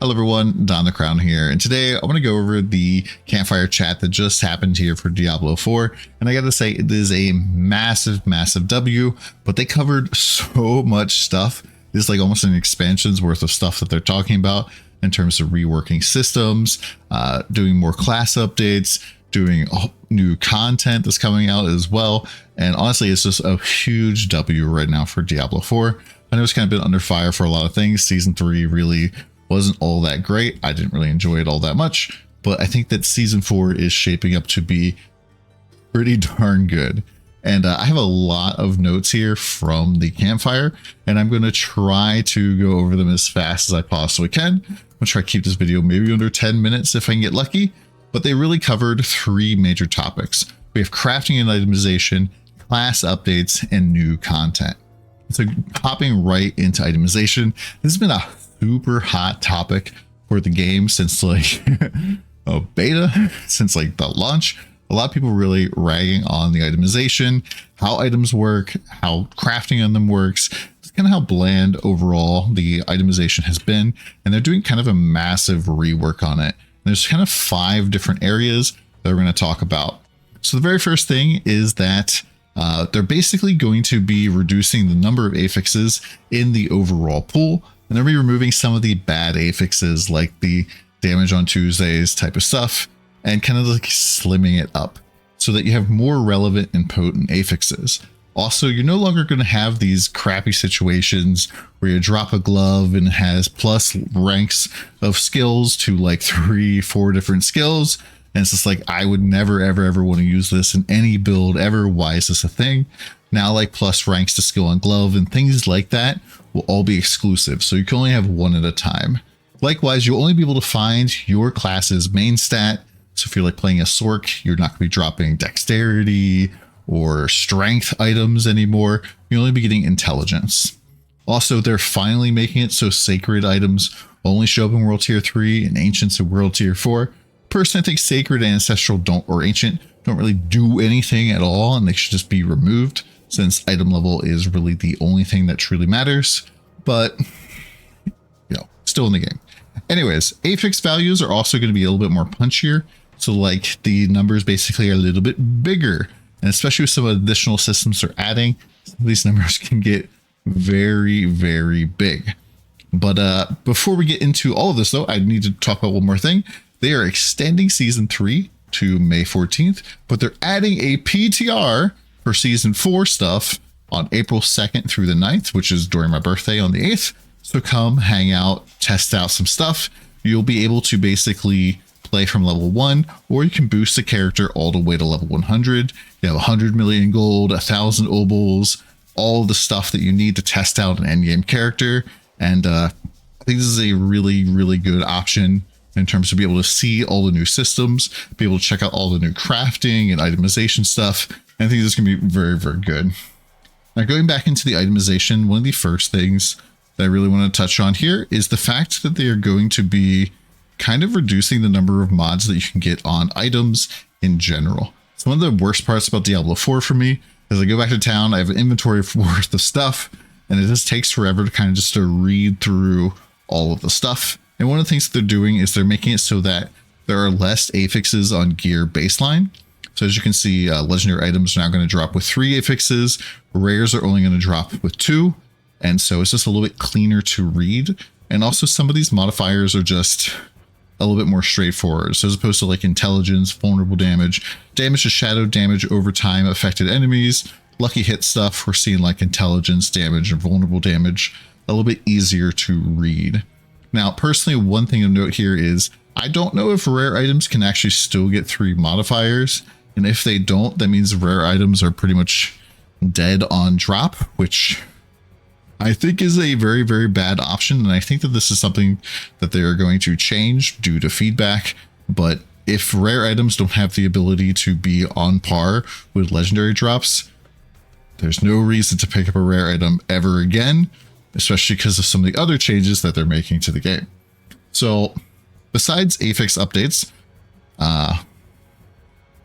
Hello everyone, DonTheCrown here, and today I want to go over the campfire chat that just happened here for Diablo 4, and I gotta say it is a massive W, but they covered so much stuff. It's like almost an expansion's worth of stuff that they're talking about in terms of reworking systems, doing more class updates, doing new content that's coming out as well, and honestly it's just a huge W right now for Diablo 4. I know it's kind of been under fire for a lot of things. Season 3 really wasn't all that great. I didn't really enjoy it all that much, but I think that season 4 is shaping up to be pretty darn good. And I have a lot of notes here from the campfire, and I'm going to try to go over them as fast as I possibly can. I'm going to try to keep this video maybe under 10 minutes if I can get lucky, but they really covered 3 major topics. We have crafting and itemization, class updates, and new content. So hopping right into itemization, this has been a super hot topic for the game since like a beta, since like the launch. A lot of people really ragging on the itemization, how items work, how crafting on them works. It's kind of how bland overall the itemization has been, and they're doing kind of a massive rework on it. And there's kind of 5 different areas that we're going to talk about. So the very first thing is that they're basically going to be reducing the number of affixes in the overall pool, and they'll be removing some of the bad affixes like the damage on Tuesdays type of stuff, and kind of like slimming it up so that you have more relevant and potent affixes. Also, you're no longer going to have these crappy situations where you drop a glove and it has plus ranks of skills to like 3-4 different skills. And it's just like, I would never, ever want to use this in any build ever. Why is this a thing? Now, like plus ranks to skill on glove and things like that will all be exclusive. So you can only have one at a time. Likewise, you'll only be able to find your class's main stat. So if you're like playing a Sork, you're not going to be dropping dexterity or strength items anymore. You'll only be getting intelligence. Also, they're finally making it so sacred items only show up in World Tier 3 and Ancients in World Tier 4. Personally, I think Sacred and Ancestral or Ancient don't really do anything at all, and they should just be removed since item level is really the only thing that truly matters. But, still in the game. Anyways, affix values are also going to be a little bit more punchier. So like the numbers basically are a little bit bigger, and especially with some additional systems they're adding, these numbers can get very big. But before we get into all of this though, I need to talk about one more thing. They are extending season 3 to May 14th, but they're adding a PTR for season 4 stuff on April 2nd through the 9th, which is during my birthday on the 8th. So come hang out, test out some stuff. You'll be able to basically play from level 1, or you can boost the character all the way to level 100. You have 100 million gold, 1,000 obols, all the stuff that you need to test out an endgame character. And I think this is a really good option in terms of be able to see all the new systems, be able to check out all the new crafting and itemization stuff. And I think this is going to be very good. Now, going back into the itemization, one of the first things that I really want to touch on here is the fact that they are going to be kind of reducing the number of mods that you can get on items in general. So one of the worst parts about Diablo 4 for me is I go back to town, I have an inventory worth of stuff, and it just takes forever to kind of just to read through all of the stuff. And one of the things that they're doing is they're making it so that there are less affixes on gear baseline. So as you can see, legendary items are now going to drop with 3 affixes. Rares are only going to drop with 2. And so it's just a little bit cleaner to read. And also some of these modifiers are just a little bit more straightforward. So as opposed to like intelligence, vulnerable damage, damage to shadow, damage over time affected enemies, lucky hit stuff, we're seeing like intelligence damage and vulnerable damage, a little bit easier to read. Now, personally, one thing to note here is I don't know if rare items can actually still get 3 modifiers. And if they don't, that means rare items are pretty much dead on drop, which I think is a very bad option. And I think that this is something that they are going to change due to feedback. But if rare items don't have the ability to be on par with legendary drops, there's no reason to pick up a rare item ever again, especially because of some of the other changes that they're making to the game. So besides affix updates,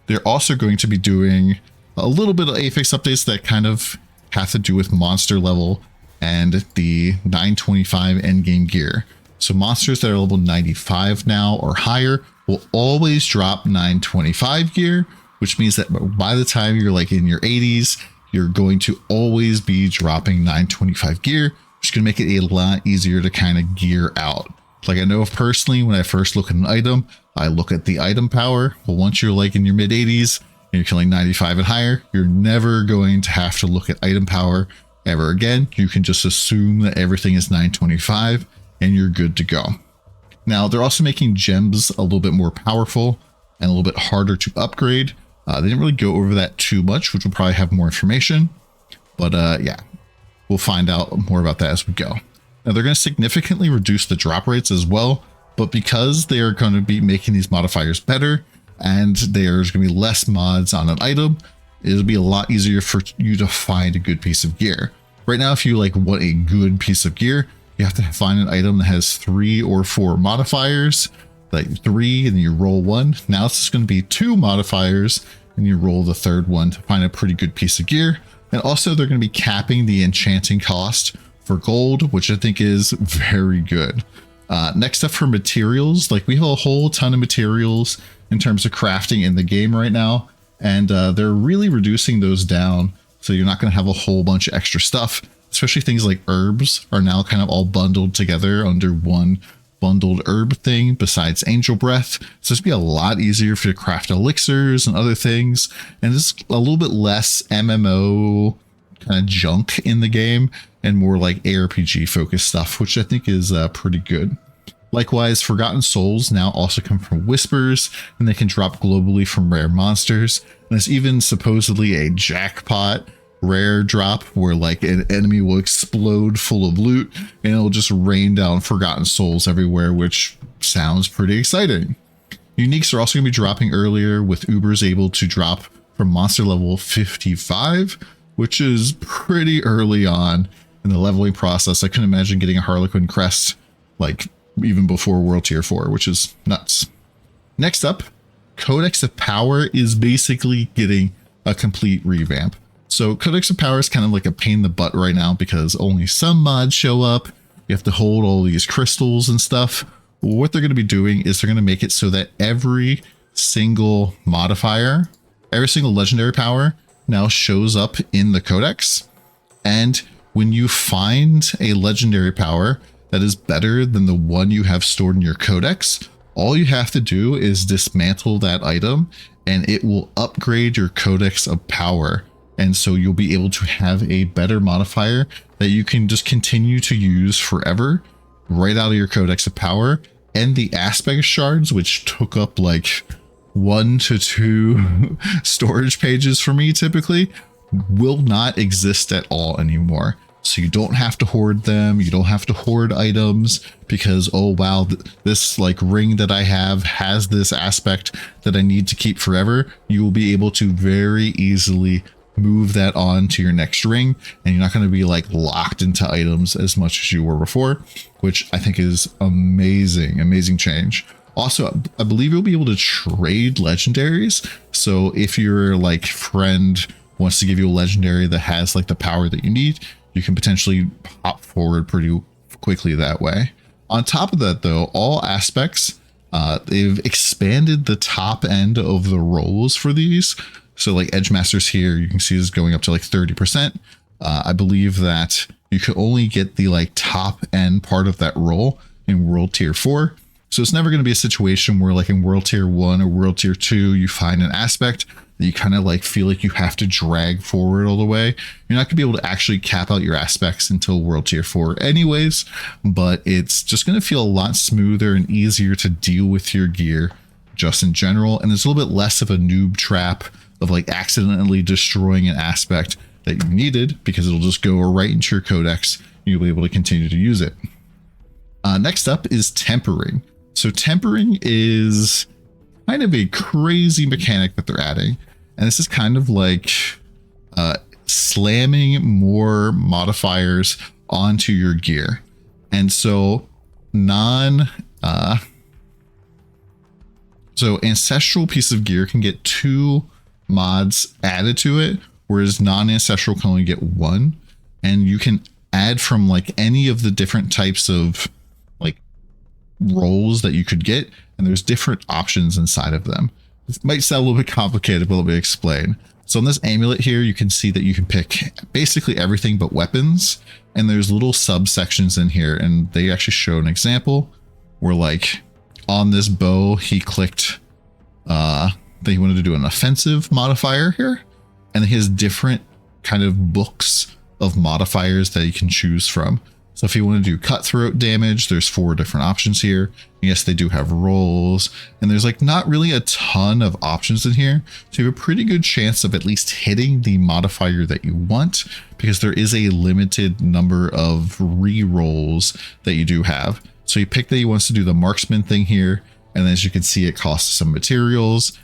they're also going to be doing a little bit of affix updates that kind of have to do with monster level and the 925 endgame gear. So monsters that are level 95 now or higher will always drop 925 gear, which means that by the time you're like in your 80s, you're going to always be dropping 925 gear, which is going to make it a lot easier to kind of gear out. Like I know personally, when I first look at an item, I look at the item power. Well, once you're like in your mid 80s and you're killing 95 and higher, you're never going to have to look at item power ever again. You can just assume that everything is 925 and you're good to go. Now they're also making gems a little bit more powerful and a little bit harder to upgrade. They didn't really go over that too much, which will probably have more information, but yeah, we'll find out more about that as we go. Now they're going to significantly reduce the drop rates as well, but because they are going to be making these modifiers better and there's going to be less mods on an item, it'll be a lot easier for you to find a good piece of gear. Right now, if you like want a good piece of gear, you have to find an item that has 3 or 4 modifiers, like 3 and then you roll 1. Now it's just going to be 2 modifiers and you roll the 3rd one to find a pretty good piece of gear. And also they're going to be capping the enchanting cost for gold, which I think is very good. Next up for materials, like we have a whole ton of materials in terms of crafting in the game right now, and they're really reducing those down. So you're not going to have a whole bunch of extra stuff, especially things like herbs are now kind of all bundled together under one bundled herb thing besides angel breath. So it's going to be a lot easier for you to craft elixirs and other things. And it's a little bit less MMO kind of junk in the game and more like ARPG focused stuff, which I think is pretty good. Likewise, Forgotten Souls now also come from whispers, and they can drop globally from rare monsters. And there's even supposedly a jackpot rare drop where like an enemy will explode full of loot and it'll just rain down Forgotten Souls everywhere, which sounds pretty exciting. Uniques are also going to be dropping earlier, with Ubers able to drop from monster level 55, which is pretty early on in the leveling process. I couldn't imagine getting a Harlequin crest like even before World Tier 4, which is nuts. Next up, Codex of Power is basically getting a complete revamp. So Codex of Power is kind of like a pain in the butt right now because only some mods show up. You have to hold all these crystals and stuff. What they're going to be doing is they're going to make it so that every single modifier, every single legendary power now shows up in the Codex. And when you find a legendary power that is better than the one you have stored in your Codex, all you have to do is dismantle that item and it will upgrade your Codex of Power. And so you'll be able to have a better modifier that you can just continue to use forever right out of your Codex of Power. And the aspect shards, which took up like 1 to 2 storage pages for me typically, will not exist at all anymore. So you don't have to hoard them. You don't have to hoard items because, oh wow, this like ring that I have has this aspect that I need to keep forever. You will be able to very easily move that on to your next ring, and you're not going to be like locked into items as much as you were before, which I think is amazing change. Also, I believe you'll be able to trade legendaries. So if your like friend wants to give you a legendary that has like the power that you need, you can potentially pop forward pretty quickly that way. On top of that though, all aspects, they've expanded the top end of the rolls for these. So like Edge Masters here, you can see is going up to like 30%. I believe that you could only get the like top end part of that roll in World Tier 4. So it's never going to be a situation where like in World Tier 1 or World Tier 2, you find an aspect that you kind of like feel like you have to drag forward all the way. You're not going to be able to actually cap out your aspects until World Tier 4 anyways, but it's just going to feel a lot smoother and easier to deal with your gear just in general. And there's a little bit less of a noob trap of like accidentally destroying an aspect that you needed, because it'll just go right into your codex and you'll be able to continue to use it. Next up is tempering. So tempering is kind of a crazy mechanic that they're adding. And this is kind of like slamming more modifiers onto your gear. And so so ancestral piece of gear can get 2 mods added to it, whereas non-ancestral can only get 1. And you can add from like any of the different types of like roles that you could get, and there's different options inside of them. This might sound a little bit complicated, but let me explain. So on this amulet here, you can see that you can pick basically everything but weapons, and there's little subsections in here, and they actually show an example where, like, on this bow, he clicked that he wanted to do an offensive modifier here, and he has different kind of books of modifiers that you can choose from. So if you want to do cutthroat damage, there's 4 different options here. Yes, they do have rolls, and there's like not really a ton of options in here. So you have a pretty good chance of at least hitting the modifier that you want, because there is a limited number of re-rolls that you do have. So you pick that he wants to do the marksman thing here, and as you can see, it costs some materials,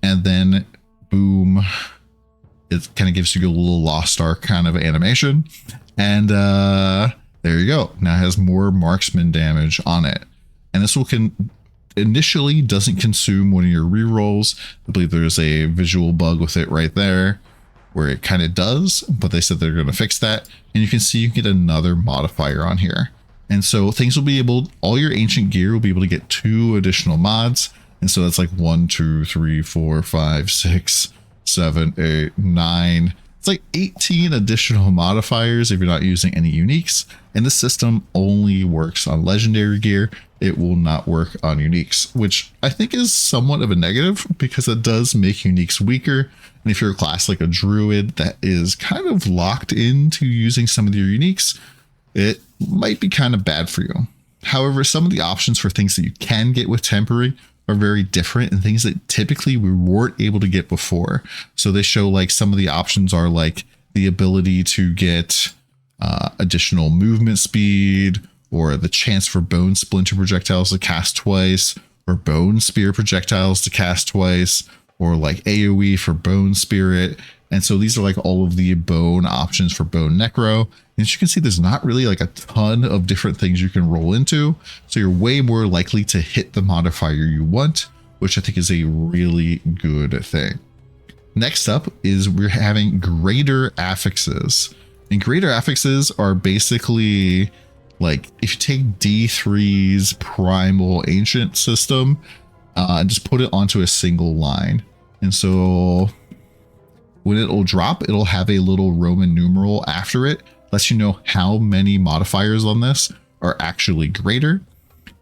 and then boom, it kind of gives you a little Lost Ark kind of animation. And there you go. Now it has more marksman damage on it. And this will initially doesn't consume one of your rerolls. I believe there's a visual bug with it right there where it kind of does, but they said they're going to fix that. And you can see you get another modifier on here. And so things will be able, all your ancient gear will be able to get 2 additional mods. And so that's like 1, 2, 3, 4, 5, 6, 7, 8, 9. It's like 18 additional modifiers if you're not using any uniques. And this system only works on legendary gear. It will not work on uniques, which I think is somewhat of a negative because it does make uniques weaker. And if you're a class like a druid that is kind of locked into using some of your uniques, it might be kind of bad for you. However, some of the options for things that you can get with temporary are very different and things that typically we weren't able to get before. So they show like some of the options are like the ability to get additional movement speed, or the chance for bone splinter projectiles to cast twice, or bone spear projectiles to cast twice, or like AoE for bone spirit. And so these are like all of the bone options for bone necro. And as you can see, there's not really like a ton of different things you can roll into. So you're way more likely to hit the modifier you want, which I think is a really good thing. Next up is we're having greater affixes. And greater affixes are basically like if you take D3's primal ancient system and just put it onto a single line. And so when it'll drop, it'll have a little Roman numeral after it. Lets you know how many modifiers on this are actually greater.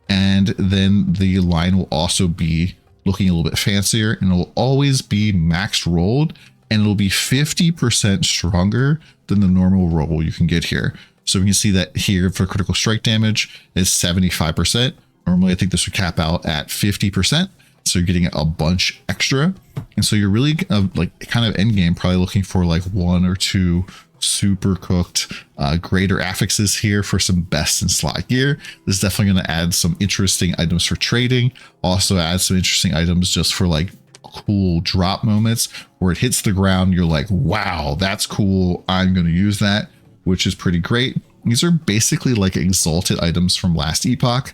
And then the line will also be looking a little bit fancier, and it'll always be max rolled, and it'll be 50% stronger than the normal roll you can get here. So we can see that here for critical strike damage is 75%. Normally, I think this would cap out at 50%. So you're getting a bunch extra. And so you're really like kind of end game, probably looking for like 1 or 2 super cooked greater affixes here for some best in slot gear. This is definitely going to add some interesting items for trading. Also add some interesting items just for like cool drop moments where it hits the ground. You're like, wow, that's cool. I'm going to use that, which is pretty great. These are basically like exalted items from last epoch.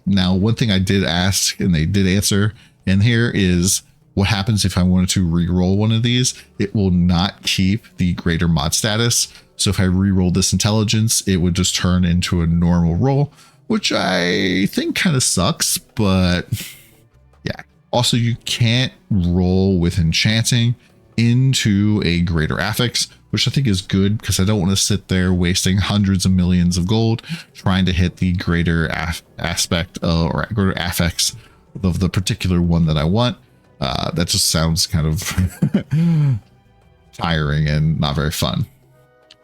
Now, one thing I did ask and they did answer in here is what happens if I wanted to re-roll one of these. It will not keep the greater mod status. So if I re-roll this intelligence, it would just turn into a normal roll, which I think kind of sucks, but yeah. Also, you can't roll with enchanting into a greater affix, which I think is good because I don't want to sit there wasting hundreds of millions of gold trying to hit the greater aspect or greater affix of the particular one that I want. That just sounds kind of tiring and not very fun.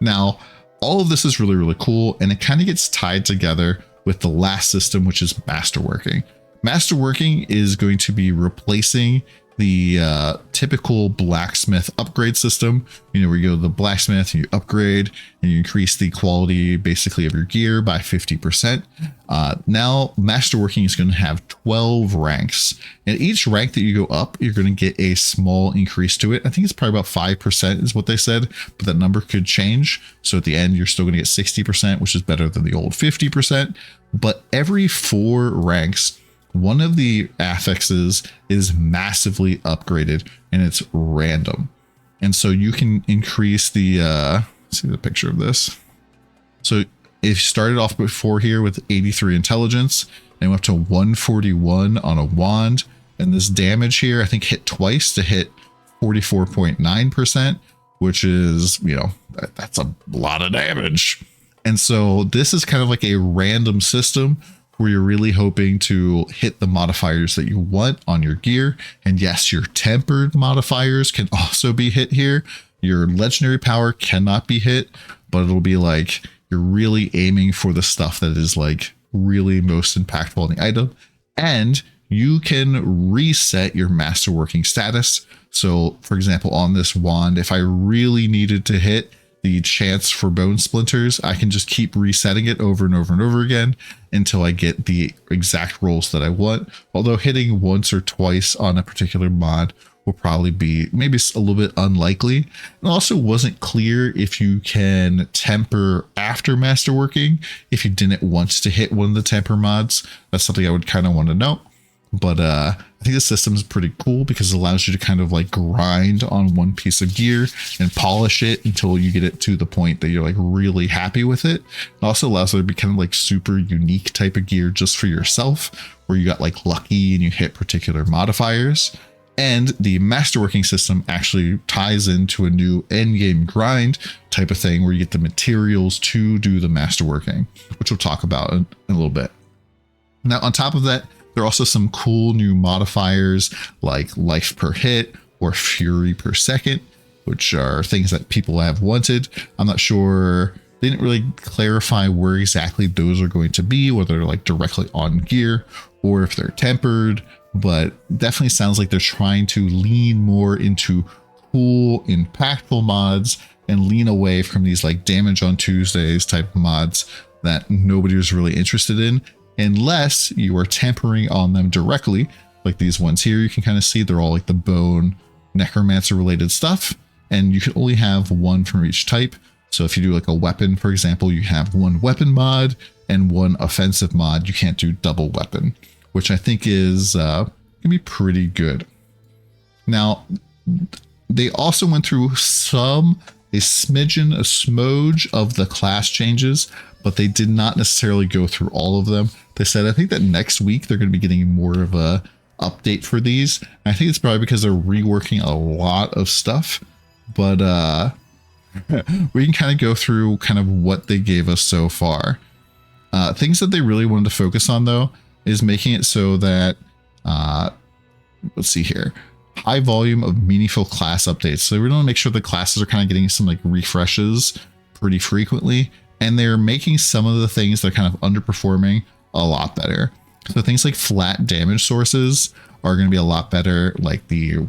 Now, all of this is really, really cool, and it kind of gets tied together with the last system, which is Masterworking. Masterworking is going to be replacing the typical blacksmith upgrade system, you know, where you go to the blacksmith and you upgrade and you increase the quality basically of your gear by 50%. Now Masterworking is going to have 12 ranks, and each rank that you go up, you're going to get a small increase to it. I think it's probably about 5% is what they said, but that number could change. So at the end, you're still going to get 60%, which is better than the old 50%. But every 4 ranks, one of the affixes is massively upgraded, and it's random. And so you can increase the, see the picture of this. So if you started off before here with 83 intelligence, and went up to 141 on a wand. And this damage here, I think, hit twice to hit 44.9%, which is, you know, that's a lot of damage. And so this is kind of like a random system where you're really hoping to hit the modifiers that you want on your gear. And yes, your tempered modifiers can also be hit here. Your legendary power cannot be hit, but it'll be like you're really aiming for the stuff that is like really most impactful in the item. And you can reset your masterworking status. So for example, on this wand, if I really needed to hit the chance for bone splinters, I can just keep resetting it over and over and over again until I get the exact rolls that I want. Although hitting once or twice on a particular mod will probably be maybe a little bit unlikely. It also wasn't clear if you can temper after masterworking if you didn't want to hit one of the temper mods. That's something I would kind of want to know. But I think the system is pretty cool because it allows you to kind of like grind on one piece of gear and polish it until you get it to the point that you're like really happy with it. It also allows it to be kind of like super unique type of gear just for yourself, where you got like lucky and you hit particular modifiers. And the masterworking system actually ties into a new endgame grind type of thing where you get the materials to do the masterworking, which we'll talk about in a little bit. Now, on top of that, there are also some cool new modifiers like life per hit or fury per second, which are things that people have wanted. I'm not sure, they didn't really clarify where exactly those are going to be, whether they're like directly on gear or if they're tempered, but definitely sounds like they're trying to lean more into cool, impactful mods and lean away from these like damage on Tuesdays type of mods that nobody was really interested in, unless you are tempering on them directly. Like these ones here, you can kind of see they're all like the bone necromancer related stuff, and you can only have one from each type. So if you do like a weapon, for example, you have one weapon mod and one offensive mod. You can't do double weapon, which I think is gonna be pretty good. Now, they also went through a smidge of the class changes, but they did not necessarily go through all of them. They said, I think that next week they're going to be getting more of a update for these. And I think it's probably because they're reworking a lot of stuff, but we can kind of go through kind of what they gave us so far. Things that they really wanted to focus on though is making it so that, let's see here, high volume of meaningful class updates. So we want to make sure the classes are kind of getting some like refreshes pretty frequently, and they're making some of the things that are kind of underperforming a lot better. So things like flat damage sources are going to be a lot better, like the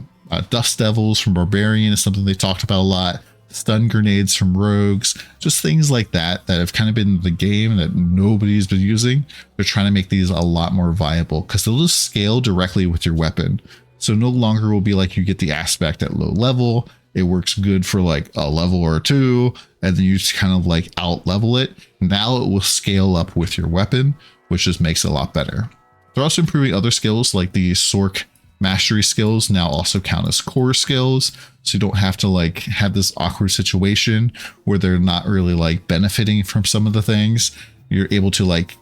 dust devils from Barbarian is something they talked about a lot. Stun grenades from rogues, just things like that that have kind of been the game that nobody's been using. They're trying to make these a lot more viable because they'll just scale directly with your weapon. So no longer will be like you get the aspect at low level, it works good for like a level or two, and then you just kind of like out level it. Now it will scale up with your weapon, which just makes it a lot better. They're also improving other skills like the Sork mastery skills now also count as core skills, so you don't have to like have this awkward situation where they're not really like benefiting from some of the things. You're able to like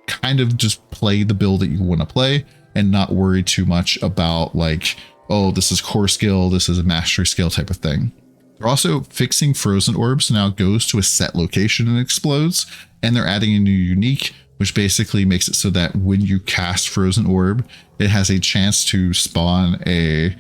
kind of just play the build that you want to play and not worry too much about like, oh, this is core skill, this is a mastery skill type of thing. They're also fixing frozen orbs. Now it goes to a set location and explodes, and they're adding a new unique, which basically makes it so that when you cast frozen orb, it has a chance to spawn a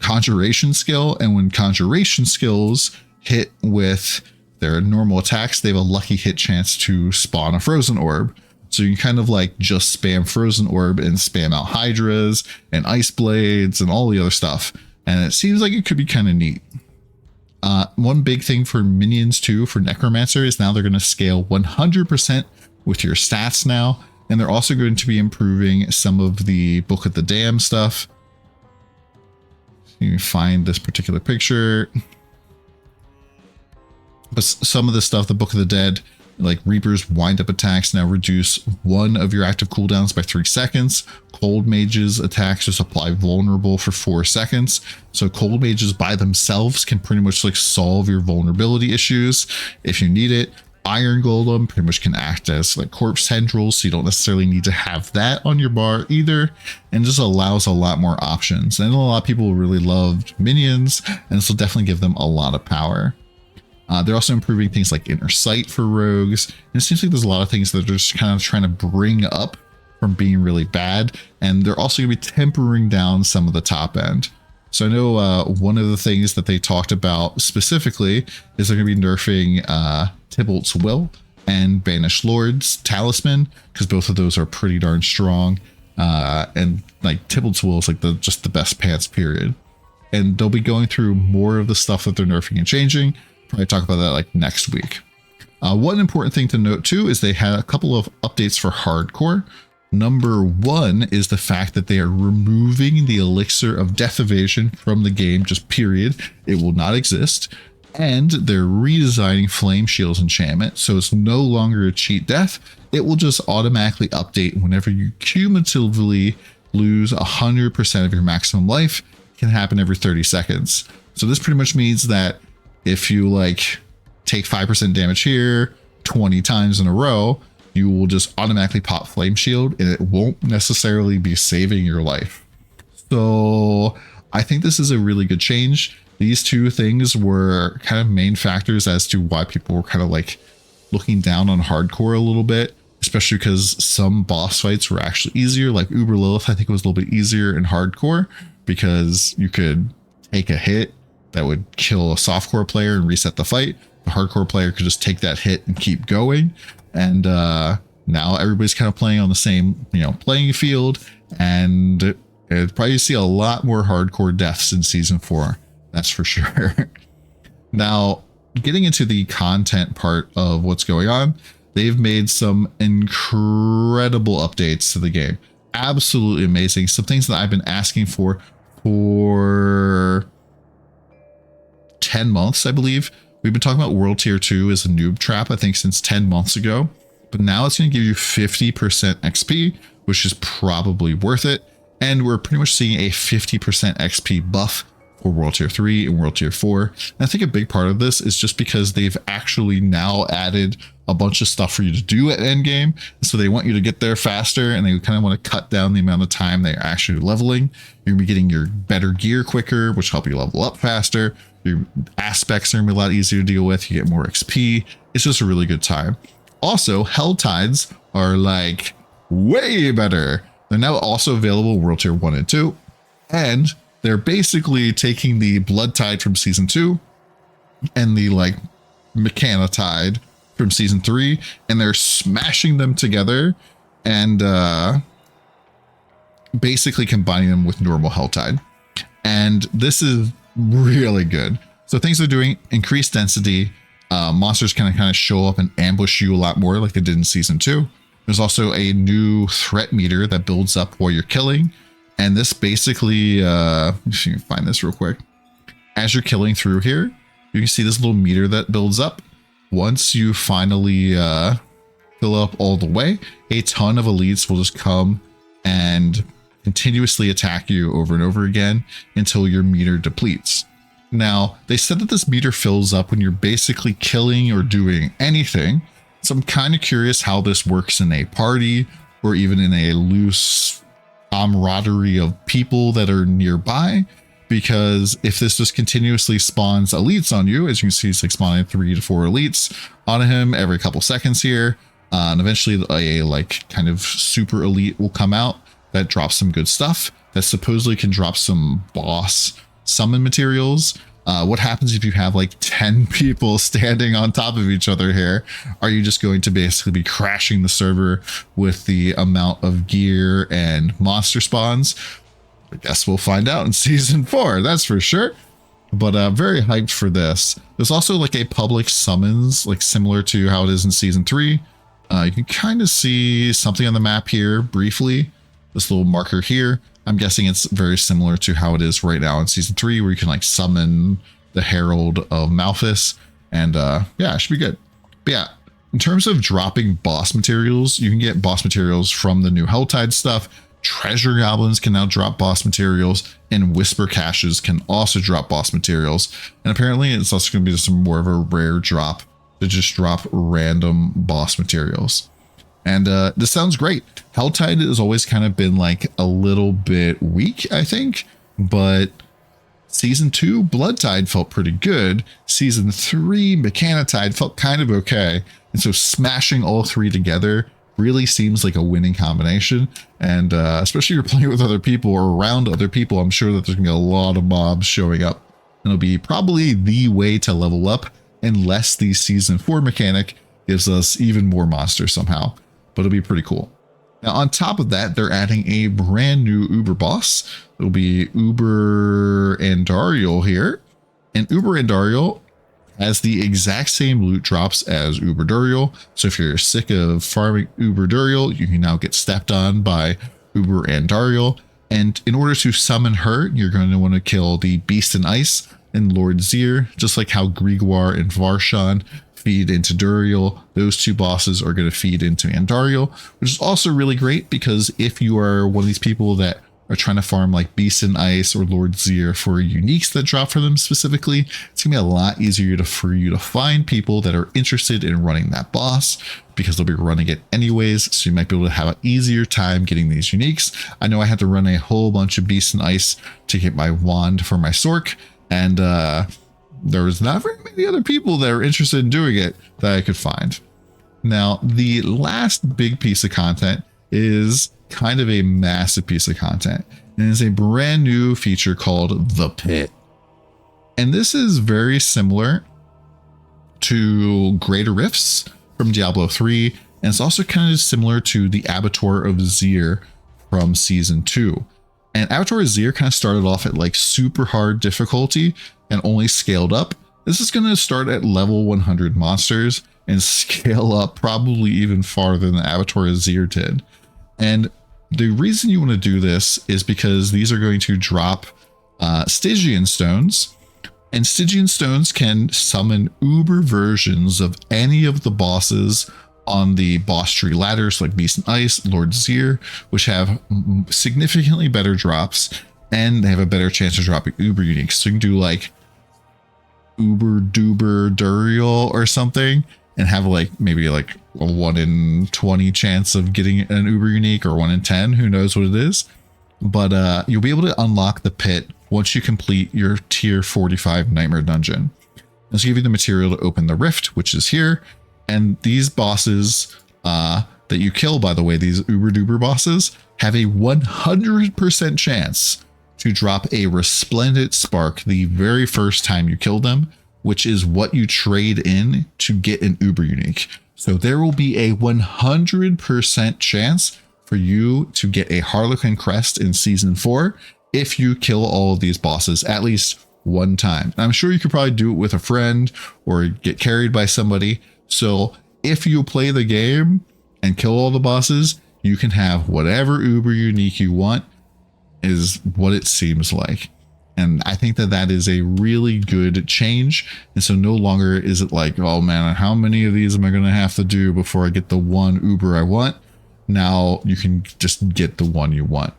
conjuration skill, and when conjuration skills hit with their normal attacks, they have a lucky hit chance to spawn a frozen orb. So you can kind of like just spam frozen orb and spam out hydras and ice blades and all the other stuff, and it seems like it could be kind of neat. One big thing for minions too, for necromancer, is now they're going to scale 100% with your stats now, and they're also going to be improving some of the Book of the Damned stuff. You can find this particular picture, but some of the stuff, the Book of the Dead, like Reaper's wind-up attacks now reduce one of your active cooldowns by 3 seconds. Cold Mage's attacks just apply vulnerable for 4 seconds. So Cold Mages by themselves can pretty much like solve your vulnerability issues if you need it. Iron Golem pretty much can act as like corpse tendrils, so you don't necessarily need to have that on your bar either, and just allows a lot more options. And a lot of people really loved minions, and this will definitely give them a lot of power. They're also improving things like inner sight for rogues, and it seems like there's a lot of things that they're just kind of trying to bring up from being really bad, and they're also going to be tempering down some of the top end. So I know one of the things that they talked about specifically is they're going to be nerfing Tybalt's Will and Banished Lord's Talisman, because both of those are pretty darn strong. And like Tybalt's Will is like just the best pants, period. And they'll be going through more of the stuff that they're nerfing and changing. Probably talk about that like next week. One important thing to note too is they had a couple of updates for hardcore. Number one is the fact that they are removing the elixir of death evasion from the game, just period. It will not exist. And they're redesigning Flame Shield's enchantment, so it's no longer a cheat death. It will just automatically update whenever you cumulatively lose 100% of your maximum life. It can happen every 30 seconds. So this pretty much means that if you like take 5% damage here 20 times in a row, you will just automatically pop Flame Shield and it won't necessarily be saving your life. So I think this is a really good change. These two things were kind of main factors as to why people were kind of like looking down on hardcore a little bit, especially because some boss fights were actually easier. Like Uber Lilith, I think it was a little bit easier in hardcore because you could take a hit that would kill a softcore player and reset the fight. The hardcore player could just take that hit and keep going. And now everybody's kind of playing on the same, playing field, and probably see a lot more hardcore deaths in season 4. That's for sure. Now, getting into the content part of what's going on, they've made some incredible updates to the game. Absolutely amazing. Some things that I've been asking for 10 months, I believe. We've been talking about World Tier 2 as a noob trap, I think, since 10 months ago. But now it's going to give you 50% XP, which is probably worth it. And we're pretty much seeing a 50% XP buff for World Tier 3 and World Tier 4. And I think a big part of this is just because they've actually now added a bunch of stuff for you to do at endgame. So they want you to get there faster, and they kind of want to cut down the amount of time they're actually leveling. You're going to be getting your better gear quicker, which help you level up faster. Your aspects are going to be a lot easier to deal with. You get more XP. It's just a really good time. Also, Helltides are like way better. They're now also available World Tier 1 and 2. And they're basically taking the Blood Tide from Season 2 and the like Mechanotide from Season 3, and they're smashing them together and basically combining them with normal Helltide. And this is really good. So things they're doing: increased density. Monsters can kind of show up and ambush you a lot more like they did in Season 2. There's also a new threat meter that builds up while you're killing. And this basically, let me see if you can find this real quick. As you're killing through here, you can see this little meter that builds up. Once you finally fill up all the way, a ton of elites will just come and continuously attack you over and over again until your meter depletes. Now, they said that this meter fills up when you're basically killing or doing anything. So I'm kind of curious how this works in a party or even in a loose camaraderie of people that are nearby, because if this just continuously spawns elites on you, as you can see, it's like spawning 3 to 4 elites on him every couple seconds here, and eventually a like kind of super elite will come out that drops some good stuff that supposedly can drop some boss summon materials. What happens if you have like 10 people standing on top of each other here? Are you just going to basically be crashing the server with the amount of gear and monster spawns? I guess we'll find out in Season 4, that's for sure. But very hyped for this. There's also like a public summons, like similar to how it is in Season 3. You can kind of see something on the map here briefly. This little marker here. I'm guessing it's very similar to how it is right now in Season 3, where you can like summon the Herald of Malphas, and yeah, it should be good. But yeah, in terms of dropping boss materials, you can get boss materials from the new Helltide stuff. Treasure goblins can now drop boss materials, and whisper caches can also drop boss materials. And apparently it's also going to be some more of a rare drop to just drop random boss materials. And this sounds great. Helltide has always kind of been like a little bit weak, I think, but Season 2, Bloodtide felt pretty good. Season 3, Mechanitide felt kind of okay. And so smashing all three together really seems like a winning combination. And especially if you're playing with other people or around other people, I'm sure that there's going to be a lot of mobs showing up. And it'll be probably the way to level up, unless the Season 4 mechanic gives us even more monsters somehow. But it'll be pretty cool. Now, on top of that, they're adding a brand new Uber boss. It'll be Uber Andariel here. And Uber Andariel has the exact same loot drops as Uber Duriel. So if you're sick of farming Uber Duriel, you can now get stepped on by Uber Andariel. And in order to summon her, you're going to want to kill the Beast in Ice and Lord Zir, just like how Grigor and Varshan feed into Duriel. Those two bosses are going to feed into Andariel, which is also really great because if you are one of these people that are trying to farm like Beast in Ice or Lord Zir for uniques that drop for them specifically, it's gonna be a lot easier for you to find people that are interested in running that boss because they'll be running it anyways. So you might be able to have an easier time getting these uniques. I know I had to run a whole bunch of Beast in Ice to get my wand for my Sork, and there was not very many other people that were interested in doing it that I could find. Now, the last big piece of content is kind of a massive piece of content, and it's a brand new feature called The Pit. And this is very similar to Greater Rifts from Diablo 3, and it's also kind of similar to the Abattoir of Zir from Season 2. And Abattoir of Zir kind of started off at like super hard difficulty and only scaled up. This is going to start at level 100 monsters and scale up probably even farther than the Abattoir of Zir did. And the reason you want to do this is because these are going to drop Stygian stones, and Stygian stones can summon uber versions of any of the bosses on the boss tree ladders like Beast in Ice, Lord Zir, which have significantly better drops, and they have a better chance of dropping uber uniques. So you can do like Uber Duber Duriel or something and have like maybe like a 1 in 20 chance of getting an uber unique, or 1 in 10, who knows what it is. But you'll be able to unlock the pit once you complete your tier 45 nightmare dungeon. This will give you the material to open the rift, which is here. And these bosses that you kill, by the way, these uber duber bosses, have a 100% chance to drop a resplendent spark the very first time you kill them, which is what you trade in to get an uber unique. So there will be a 100% chance for you to get a Harlequin crest in Season 4 if you kill all of these bosses at least one time. And I'm sure you could probably do it with a friend or get carried by somebody. So if you play the game and kill all the bosses, you can have whatever uber unique you want, is what it seems like. And I think that that is a really good change. And so no longer is it like, oh man, how many of these am I going to have to do before I get the one Uber I want? Now you can just get the one you want.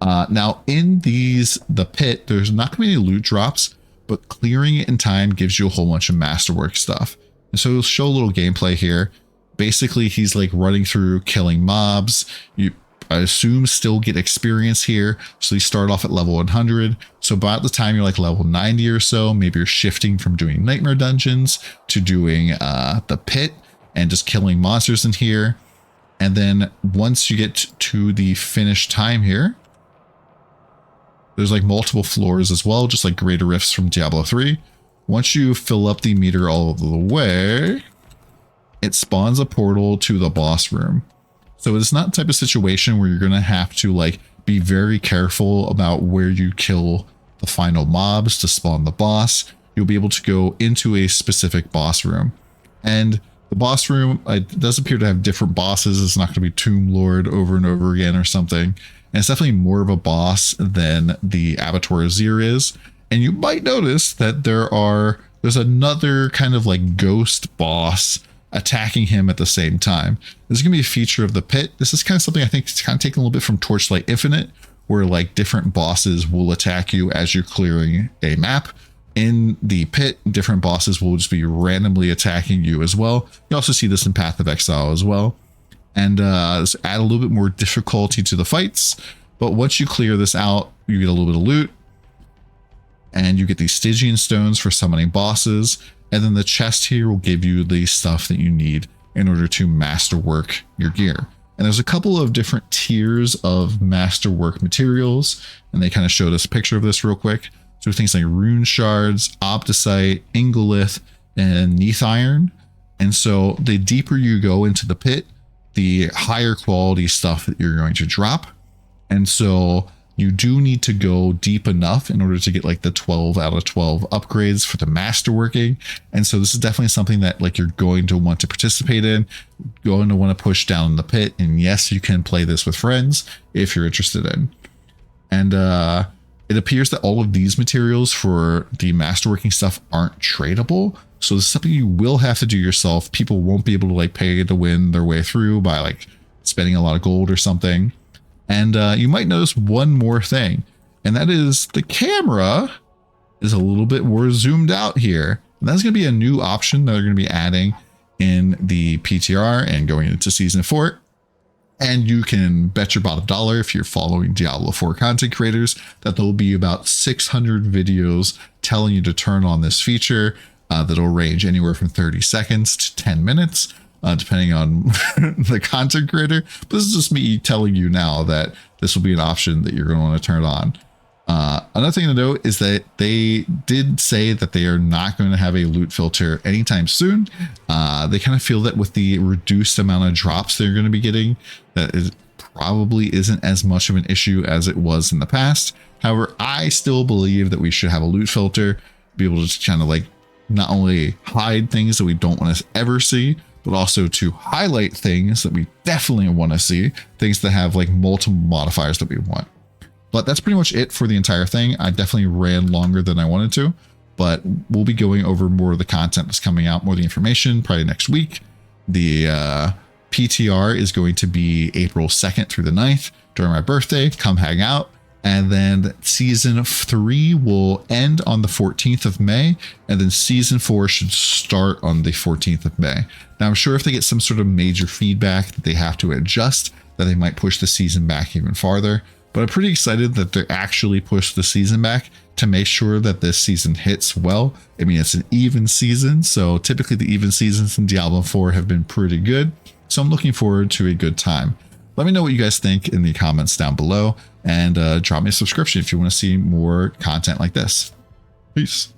Now in the pit, there's not going to be any loot drops, but clearing it in time gives you a whole bunch of masterwork stuff. And so we'll show a little gameplay here. Basically, he's like running through killing mobs. I assume still get experience here. So you start off at level 100. So about the time you're like level 90 or so, maybe you're shifting from doing nightmare dungeons to doing the pit and just killing monsters in here. And then once you get to the finished time here, there's like multiple floors as well, just like Greater Rifts from Diablo 3. Once you fill up the meter all the way, it spawns a portal to the boss room. So it's not the type of situation where you're going to have to like be very careful about where you kill the final mobs to spawn the boss. You'll be able to go into a specific boss room. And the boss room, it does appear to have different bosses. It's not going to be Tomb Lord over and over again or something. And it's definitely more of a boss than the Abattoir of Zir is. And you might notice that there's another kind of like ghost boss attacking him at the same time. This is going to be a feature of the pit. This is kind of something I think it's kind of taken a little bit from Torchlight Infinite, where like different bosses will attack you as you're clearing a map. in the pit, different bosses will just be randomly attacking you as well. You also see this in Path of Exile as well. And add a little bit more difficulty to the fights. But once you clear this out, you get a little bit of loot. And you get these Stygian stones for summoning bosses. And then the chest here will give you the stuff that you need in order to masterwork your gear. And there's a couple of different tiers of masterwork materials. And they kind of showed us a picture of this real quick. So things like rune shards, opticite, ingolith, and neath iron. And so the deeper you go into the pit, the higher quality stuff that you're going to drop. And so you do need to go deep enough in order to get like the 12 out of 12 upgrades for the masterworking. And so this is definitely something that like you're going to want to participate in, going to want to push down in the pit. And yes, you can play this with friends if you're interested in. And it appears that all of these materials for the masterworking stuff aren't tradable. So this is something you will have to do yourself. People won't be able to like pay to win their way through by like spending a lot of gold or something. And you might notice one more thing, and that is the camera is a little bit more zoomed out here. And that's going to be a new option that they're going to be adding in the PTR and going into season 4. And you can bet your bottom dollar, if you're following Diablo 4 content creators, that there'll be about 600 videos telling you to turn on this feature that'll range anywhere from 30 seconds to 10 minutes, depending on the content creator. But this is just me telling you now that this will be an option that you're going to want to turn on. Another thing to note is that they did say that they are not going to have a loot filter anytime soon. They kind of feel that with the reduced amount of drops they're going to be getting, that it probably isn't as much of an issue as it was in the past. However, I still believe that we should have a loot filter, be able to kind of like not only hide things that we don't want to ever see, but also to highlight things that we definitely want to see, things that have like multiple modifiers that we want. But that's pretty much it for the entire thing. I definitely ran longer than I wanted to, but we'll be going over more of the content that's coming out, more of the information probably next week. The PTR is going to be April 2nd through the 9th during my birthday. Come hang out. And then season 3 will end on the 14th of May. And then season 4 should start on the 14th of May. Now, I'm sure if they get some sort of major feedback that they have to adjust, that they might push the season back even farther. But I'm pretty excited that they actually pushed the season back to make sure that this season hits well. I mean, it's an even season, so typically the even seasons in Diablo 4 have been pretty good. So I'm looking forward to a good time. Let me know what you guys think in the comments down below, and drop me a subscription if you want to see more content like this. Peace.